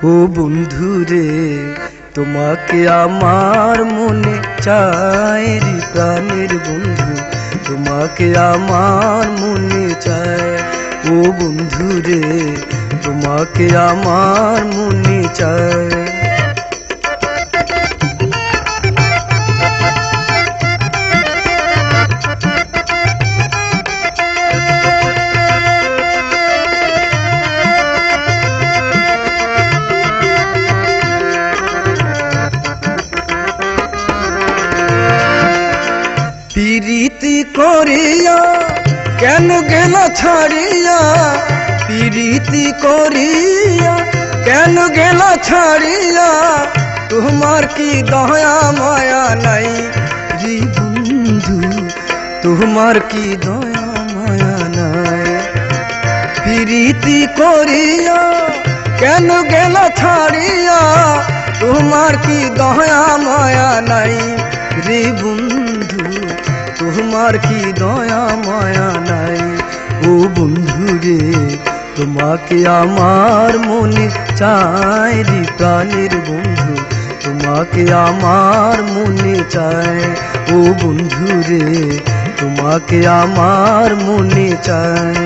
ও বন্ধু রে তোমাকে আমার মনে চায় রে প্রাণের বন্ধু, তোমাকে আমার মনে চায়। ও বন্ধু রে তোমাকে আমার মনে চায়। পিরিতি করিয়া কেন গেল ছাড়িয়া, পিরিতি করিয়া কেন গেল ছাড়িয়া, তোমার কি দয়া মায়া নাই রে বন্ধু, তোমার কি দয়া মায়া নাই। পিরিতি করিয়া কেন গেল ছাড়িয়া, তোমার কি দয়া মায়া নাই রে বন্ধু, তোমার কি দয়া মায়া নাই। ও বন্ধু রে তোমাকে আমার মনে চায় রে প্রাণের বন্ধু, তোমাকে আমার মনে চায়। ও বন্ধু রে তোমাকে আমার মনে চায়।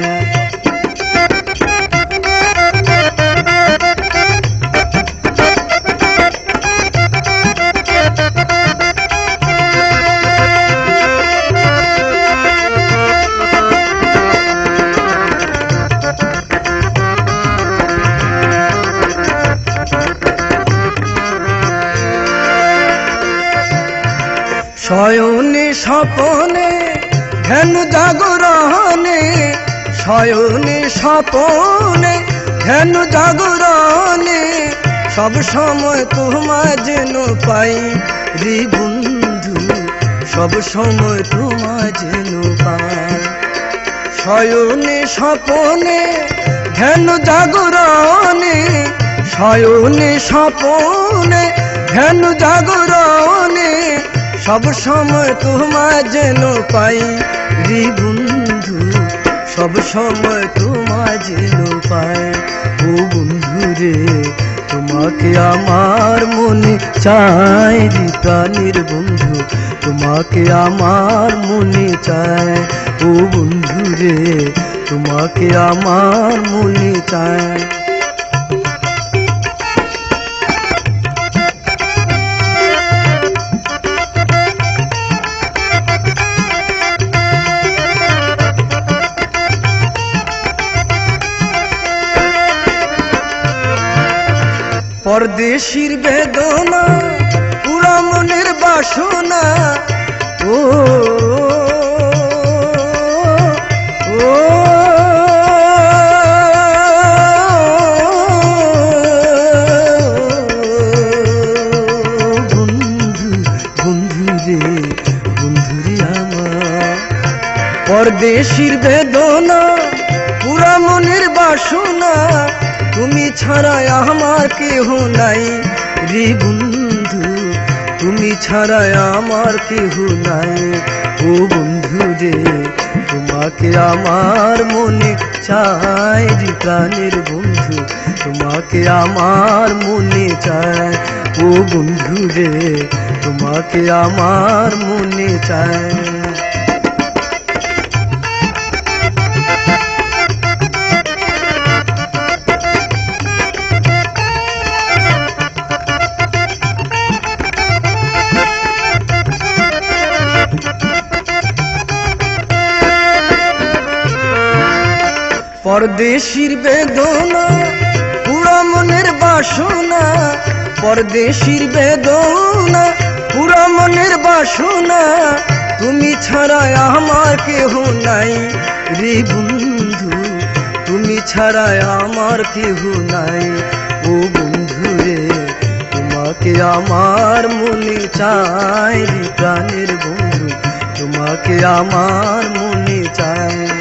শয়নে স্বপনে ধ্যান জাগরণে, শয়নে স্বপনে ধ্যান জাগরণে, সব সময় তোমায় যেন পাই রে বন্ধু, সব সময় তোমায় যেন পাই। শয়নে স্বপনে ধ্যান জাগরণে, শয়নে স্বপনে ধ্যান জাগরণে, সব সময় তোমায় যেন পাই রে বন্ধু, সব সময় তোমায় যেন পাই। ও বন্ধু রে তোমাকে আমার মনে চায় রে প্রাণের বন্ধু, তোমাকে আমার মনে চায়। ও বন্ধু রে তোমাকে আমার মনে চায়। পরদেশীর বেদনা পুরা মনের বাসনা, ও ও বন্ধু, বন্ধু রে বন্ধু রে আমার। পরদেশীর বেদনা পুরা মনের বাসনা, তুমি ছাড়া আমার কেহ নাই রে বন্ধু, তুমি ছাড়া আমার কেহ নাই। ও বন্ধু রে তোমাকে আমার মনে চায় রে প্রাণের বন্ধু, তোমাকে আমার মনে চায়। ও বন্ধু রে তোমাকে আমার মনে চায়। পরদেশীর বেদনা পুরা মনের বাসনা, পরদেশীর বেদনা পুরা মনের বাসনা, তুমি ছাড়া আমার কেহ নাই রে বন্ধু, তুমি ছাড়া আমার কেহ নাই। ও বন্ধু রে তোমাকে আমার মনে চায় রে প্রাণের বন্ধু, তোমাকে আমার মনে চায়।